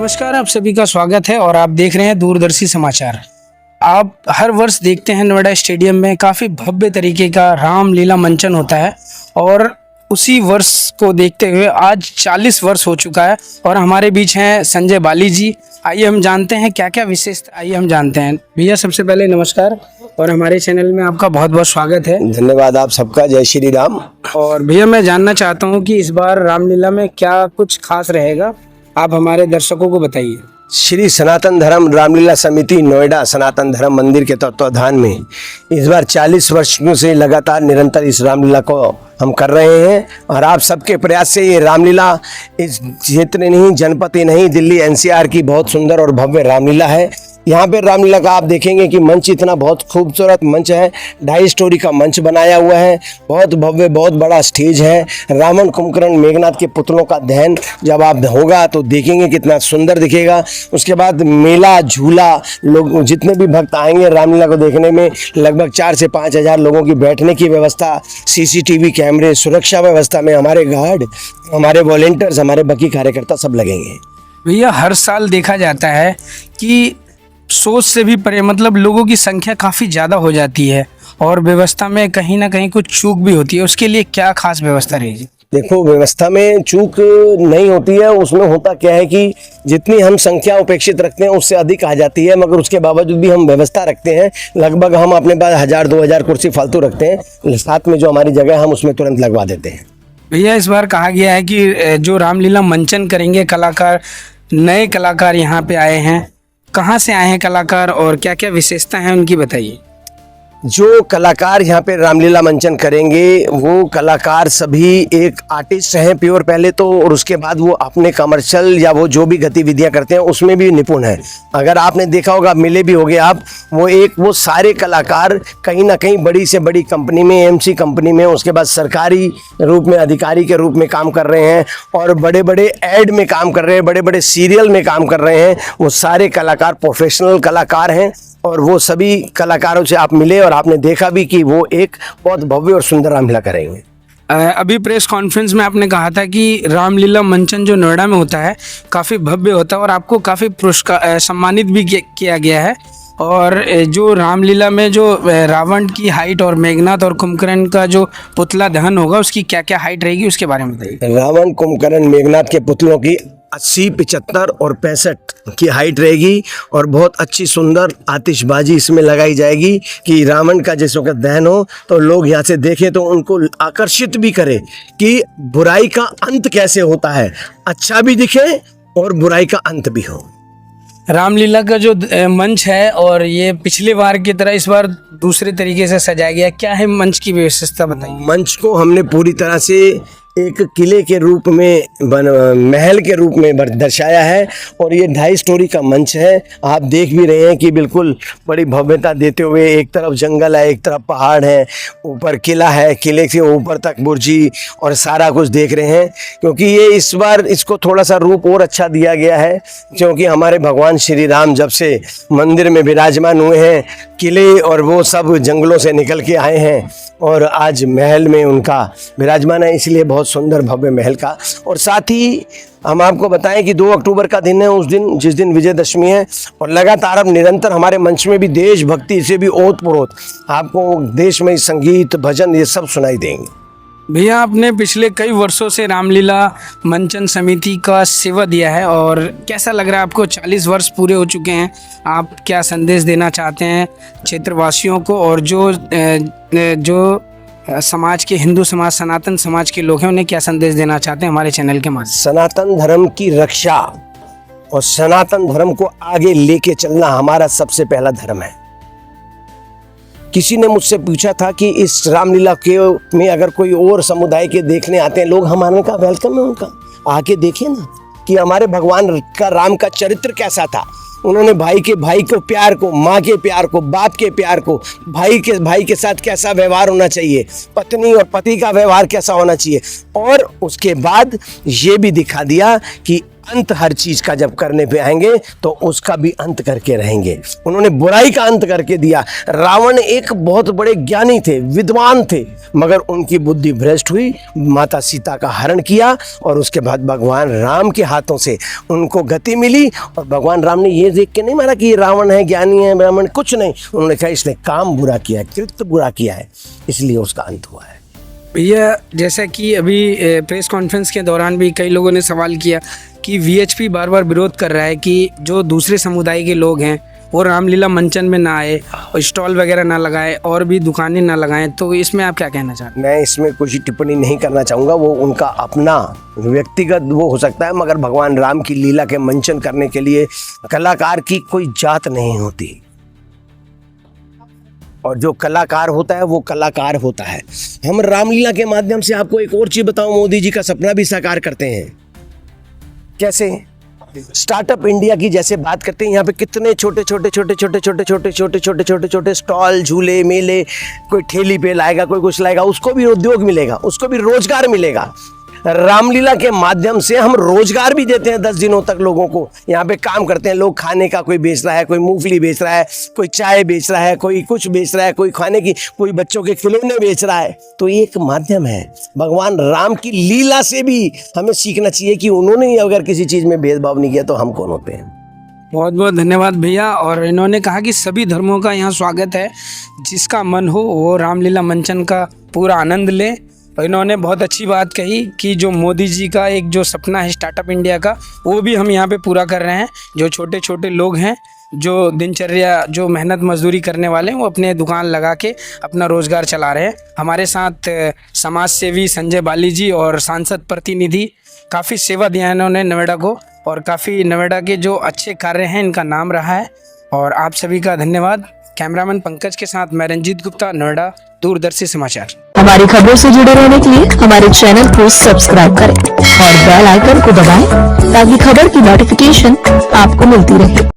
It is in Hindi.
नमस्कार, आप सभी का स्वागत है और आप देख रहे हैं दूरदर्शी समाचार। आप हर वर्ष देखते हैं नोएडा स्टेडियम में काफ़ी भव्य तरीके का रामलीला मंचन होता है और उसी वर्ष को देखते हुए आज 40 वर्ष हो चुका है और हमारे बीच हैं संजय बाली जी। आइए हम जानते हैं क्या क्या विशेषता, आइए हम जानते हैं। भैया सबसे पहले नमस्कार और हमारे चैनल में आपका बहुत बहुत स्वागत है। धन्यवाद आप सबका, जय श्री राम। और भैया मैं जानना चाहता हूँ कि इस बार रामलीला में क्या कुछ खास रहेगा, आप हमारे दर्शकों को बताइए। श्री सनातन धर्म रामलीला समिति नोएडा सनातन धर्म मंदिर के तत्वाधान में इस बार 40 वर्षों से लगातार निरंतर इस रामलीला को हम कर रहे हैं और आप सबके प्रयास से ये रामलीला इस क्षेत्र नहीं, जनपद ही नहीं, दिल्ली एनसीआर की बहुत सुंदर और भव्य रामलीला है। यहाँ पे रामलीला का आप देखेंगे कि मंच इतना बहुत खूबसूरत मंच है, 2.5 स्टोरी का मंच बनाया हुआ है, बहुत भव्य बहुत बड़ा स्टेज है। रावण कुंभकर्ण मेघनाथ के पुतलों का दहन जब आप होगा तो देखेंगे कितना सुंदर दिखेगा। उसके बाद मेला झूला, लोग जितने भी भक्त आएंगे रामलीला को देखने में लगभग 4 से 5 हज़ार लोगों की बैठने की व्यवस्था, सीसीटीवी कैमरे, सुरक्षा व्यवस्था में हमारे गार्ड, हमारे वॉलेंटियर्स, हमारे बाकी कार्यकर्ता सब लगेंगे। भैया हर साल देखा जाता है कि सोच से भी परे मतलब लोगों की संख्या काफ़ी ज़्यादा हो जाती है और व्यवस्था में कहीं ना कहीं कुछ चूक भी होती है, उसके लिए क्या खास व्यवस्था रहेगी? देखो, व्यवस्था में चूक नहीं होती है, उसमें होता क्या है कि जितनी हम संख्या अपेक्षित रखते हैं उससे अधिक आ जाती है, मगर उसके बावजूद भी हम व्यवस्था रखते हैं। लगभग हम अपने पास 1000-2000 कुर्सी फालतू रखते हैं, साथ में जो हमारी जगह हम उसमें तुरंत लगवा देते हैं। भैया इस बार कहा गया है कि जो रामलीला मंचन करेंगे कलाकार, नए कलाकार यहाँ पे आए हैं, कहाँ से आए हैं कलाकार और क्या क्या विशेषता है उनकी बताइए। जो कलाकार यहाँ पे रामलीला मंचन करेंगे वो कलाकार सभी एक आर्टिस्ट हैं प्योर पहले तो, और उसके बाद वो अपने कमर्शियल या वो जो भी गतिविधियाँ करते हैं उसमें भी निपुण है। अगर आपने देखा होगा, मिले भी होंगे आप, वो सारे कलाकार कहीं ना कहीं बड़ी से बड़ी कंपनी में, एमसी कंपनी में, उसके बाद सरकारी रूप में अधिकारी के रूप में काम कर रहे हैं और बड़े बड़े ऐड में काम कर रहे हैं, बड़े बड़े सीरियल में काम कर रहे हैं। वो सारे कलाकार प्रोफेशनल कलाकार हैं और वो सभी कलाकारों से आप मिले और आपने देखा भी कि वो एक बहुत भव्य और सुंदर रामलीला करेंगे। अभी प्रेस कॉन्फ्रेंस में आपने कहा था कि रामलीला मंचन जो नोएडा में होता है काफ़ी भव्य होता है और आपको काफ़ी पुरस्कार सम्मानित भी किया गया है। और जो रामलीला में जो रावण की हाइट और मेघनाथ और कुंभकर्ण का जो पुतला दहन होगा उसकी क्या क्या हाइट रहेगी, उसके बारे में बताइए। रावण कुंभकर्ण मेघनाथ के पुतलों की 80, 75 और 65 की हाइट रहेगी और बहुत अच्छी सुंदर आतिशबाजी इसमें लगाई जाएगी कि रावण का जैसे का दहन हो तो लोग यहाँ से देखें तो उनको आकर्षित भी करे कि बुराई का अंत कैसे होता है, अच्छा भी दिखे और बुराई का अंत भी हो। रामलीला का जो मंच है और ये पिछले बार की तरह इस बार दूसरे तरीके से सजाया गया, क्या है मंच की विशेषता बताइए। मंच को हमने पूरी तरह से एक किले के रूप में महल के रूप में दर्शाया है और ये 2.5 स्टोरी का मंच है। आप देख भी रहे हैं कि बिल्कुल बड़ी भव्यता देते हुए, एक तरफ जंगल है, एक तरफ पहाड़ है, ऊपर किला है, किले से ऊपर तक बुर्जी और सारा कुछ देख रहे हैं। क्योंकि ये इस बार इसको थोड़ा सा रूप और अच्छा दिया गया है क्योंकि हमारे भगवान श्री राम जब से मंदिर में विराजमान हुए हैं, किले और वो सब जंगलों से निकल के आए हैं और आज महल में उनका विराजमान है, इसलिए बहुत सुंदर भव्य महल का। और साथ ही हम आपको बताएं कि 2 अक्टूबर का दिन है, उस दिन जिस दिन विजयदशमी है, और लगातार अब निरंतर हमारे मंच में भी देशभक्ति से भी ओत-प्रोत आपको देश में संगीत भजन ये सब सुनाई देंगे। भैया आपने पिछले कई वर्षों से रामलीला मंचन समिति का सेवा दिया है और कैसा लग रहा है आपको? 40 वर्ष पूरे हो चुके हैं, आप क्या संदेश देना चाहते हैं क्षेत्रवासियों को और जो समाज के, हिंदू समाज, सनातन समाज के लोग हैं, उन्हें क्या संदेश देना चाहते हैं हमारे चैनल के माध्यम से? सनातन धर्म की रक्षा और सनातन धर्म को आगे लेके चलना हमारा सबसे पहला धर्म है। किसी ने मुझसे पूछा था कि इस रामलीला के में अगर कोई और समुदाय के देखने आते हैं लोग, हमारे का वेलकम है उनका, आके देखिए ना कि हमारे भगवान का राम का चरित्र कैसा था। उन्होंने भाई को प्यार को, माँ के प्यार को, बाप के प्यार को, भाई के साथ कैसा व्यवहार होना चाहिए, पत्नी और पति का व्यवहार कैसा होना चाहिए, और उसके बाद ये भी दिखा दिया कि अंत हर चीज का जब करने पे आएंगे तो उसका भी अंत करके रहेंगे। उन्होंने बुराई का अंत करके दिया। रावण एक बहुत बड़े ज्ञानी थे, विद्वान थे, मगर उनकी बुद्धि भ्रष्ट हुई, माता सीता का हरण किया और उसके बाद भगवान राम के हाथों से उनको गति मिली। और भगवान राम ने ये देख के नहीं मारा कि ये रावण है, ज्ञानी है, ब्राह्मण, कुछ नहीं। उन्होंने कहा इसने काम बुरा किया है, कृत्य बुरा किया है, इसलिए उसका अंत हुआ है। भैया जैसा कि अभी प्रेस कॉन्फ्रेंस के दौरान भी कई लोगों ने सवाल किया कि वीएचपी बार बार विरोध कर रहा है कि जो दूसरे समुदाय के लोग हैं वो रामलीला मंचन में ना आए और स्टॉल वगैरह ना लगाए और भी दुकानें ना लगाएं, तो इसमें आप क्या कहना चाहते हैं? मैं इसमें कुछ टिप्पणी नहीं करना चाहूँगा, वो उनका अपना व्यक्तिगत वो हो सकता है, मगर भगवान राम की लीला के मंचन करने के लिए कलाकार की कोई जात नहीं होती, और जो कलाकार होता है वो कलाकार होता है। हम रामलीला के माध्यम से आपको एक और चीज बताऊं, मोदी जी का सपना भी साकार करते हैं। कैसे? स्टार्टअप इंडिया की जैसे बात करते हैं, यहाँ पे कितने छोटे छोटे स्टॉल, झूले, मेले, कोई ठेली पे लाएगा, कोई कुछ लाएगा, उसको भी उद्योग मिलेगा, उसको भी रोजगार मिलेगा। रामलीला के माध्यम से हम रोजगार भी देते हैं 10 दिनों तक लोगों को। यहाँ पे काम करते हैं लोग, खाने का कोई बेच रहा है, कोई मूंगफली बेच रहा है, कोई चाय बेच रहा है, कोई कुछ बेच रहा है, कोई खाने की, कोई बच्चों के खिलौने बेच रहा है। तो ये एक माध्यम है। भगवान राम की लीला से भी हमें सीखना चाहिए कि उन्होंने अगर किसी चीज में भेदभाव नहीं किया तो हम कौन होते हैं। बहुत बहुत धन्यवाद भैया। और इन्होंने कहा कि सभी धर्मों का यहाँ स्वागत है, जिसका मन हो वो रामलीला मंचन का पूरा आनंद ले। और इन्होंने बहुत अच्छी बात कही कि जो मोदी जी का एक जो सपना है स्टार्टअप इंडिया का, वो भी हम यहाँ पे पूरा कर रहे हैं। जो छोटे छोटे लोग हैं, जो दिनचर्या, जो मेहनत मजदूरी करने वाले हैं, वो अपने दुकान लगा के अपना रोज़गार चला रहे हैं। हमारे साथ समाज सेवी संजय बाली जी और सांसद प्रतिनिधि, काफ़ी सेवा दिया है इन्होंने नोएडा को, और काफ़ी नोएडा के जो अच्छे कार्य हैं इनका नाम रहा है। और आप सभी का धन्यवाद। कैमरामैन पंकज के साथ मैं रंजीत गुप्ता, नोएडा, दूरदर्शी समाचार। हमारी खबरों से जुड़े रहने के लिए हमारे चैनल को सब्सक्राइब करें और बेल आइकन को दबाएं ताकि खबर की नोटिफिकेशन आपको मिलती रहे।